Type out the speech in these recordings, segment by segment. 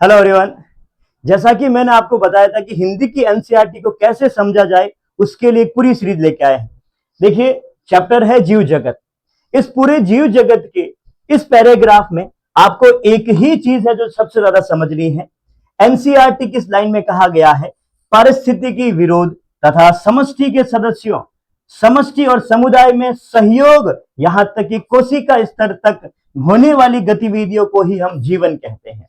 Hello everyone. जैसा कि मैंने आपको बताया था कि हिंदी की एनसीईआरटी को कैसे समझा जाए, उसके लिए एक पूरी सीरीज लेके आए हैं। देखिए, चैप्टर है जीव जगत। इस पूरे जीव जगत के इस पैराग्राफ में आपको एक ही चीज है जो सबसे ज्यादा समझनी है। एनसीईआरटी की इस लाइन में कहा गया है, पारिस्थितिकी विरोध तथा समष्टि के सदस्यों, समष्टि और समुदाय में सहयोग, यहां तक कि कोशिका स्तर तक होने वाली गतिविधियों को ही हम जीवन कहते हैं।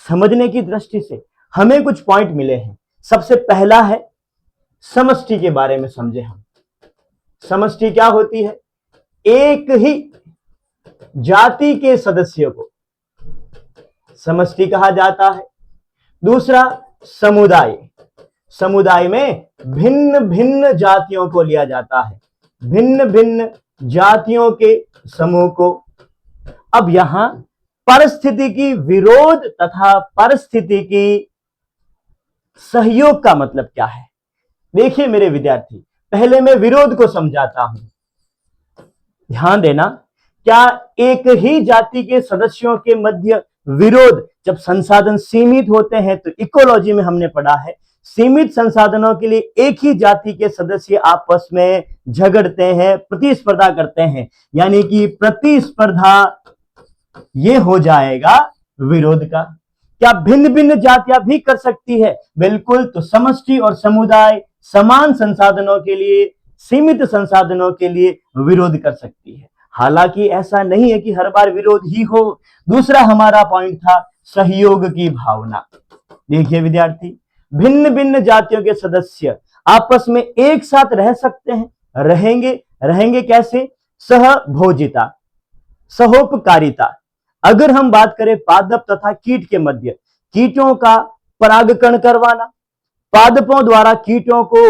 समझने की दृष्टि से हमें कुछ पॉइंट मिले हैं। सबसे पहला है समष्टि के बारे में समझे हम। समष्टि क्या होती है? एक ही जाति के सदस्यों को समष्टि कहा जाता है। दूसरा, समुदाय। समुदाय में भिन्न भिन्न जातियों को लिया जाता है, भिन्न भिन्न जातियों के समूह को। अब यहां परिस्थितिकी विरोध तथा परिस्थितिकी सहयोग का मतलब क्या है? देखिए मेरे विद्यार्थी, पहले मैं विरोध को समझाता हूं। ध्यान देना, क्या एक ही जाति के सदस्यों के मध्य विरोध, जब संसाधन सीमित होते हैं तो इकोलॉजी में हमने पढ़ा है, सीमित संसाधनों के लिए एक ही जाति के सदस्य आपस में झगड़ते हैं, प्रतिस्पर्धा करते हैं, यानी कि प्रतिस्पर्धा ये हो जाएगा विरोध का। क्या भिन्न भिन्न जातियां भी कर सकती है? बिल्कुल। तो समष्टि और समुदाय समान संसाधनों के लिए, सीमित संसाधनों के लिए विरोध कर सकती है। हालांकि ऐसा नहीं है कि हर बार विरोध ही हो। दूसरा हमारा पॉइंट था सहयोग की भावना। देखिए विद्यार्थी, भिन्न भिन्न जातियों के सदस्य आपस में एक साथ रह सकते हैं। रहेंगे कैसे? सहभोजिता, सहोपकारिता। अगर हम बात करें पादप तथा कीट के मध्य, कीटों का परागकण करवाना, पादपों द्वारा कीटों को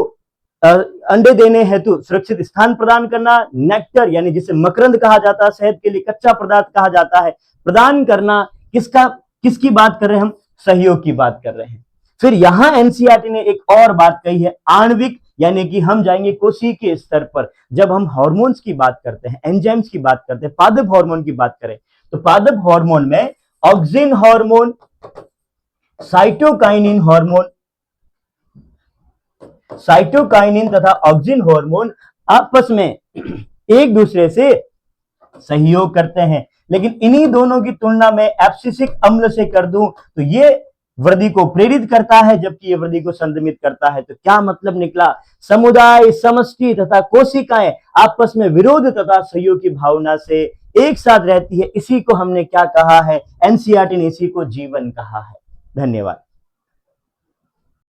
अंडे देने हेतु सुरक्षित स्थान प्रदान करना, नेक्टर यानी जिसे मकरंद कहा जाता है, शहद के लिए कच्चा पदार्थ कहा जाता है, प्रदान करना। किसकी बात कर रहे हैं हम? सहयोग की बात कर रहे हैं। फिर यहां एनसीईआरटी ने एक और बात कही है, आणविक, यानी कि हम जाएंगे कोशिकीय स्तर पर। जब हम हार्मोन्स की बात करते हैं, एंजाइम्स की बात करते हैं, पादप हार्मोन की बात करें, तो पादप हार्मोन में auxin hormone, cytokinin hormone, cytokinin तथा ऑक्सिन हार्मोन आपस में एक दूसरे से सहयोग करते हैं। लेकिन इन्हीं दोनों की तुलना में एब्सिसिक अम्ल से कर दूं तो ये वृद्धि को प्रेरित करता है, जबकि ये वृद्धि को संदमित करता है। तो क्या मतलब निकला? समुदाय, समष्टि तथा कोशिकाएं आपस में विरोध तथा सहयोग की भावना से एक साथ रहती है। इसी को हमने क्या कहा है? एनसीईआरटी ने इसी को जीवन कहा है। धन्यवाद।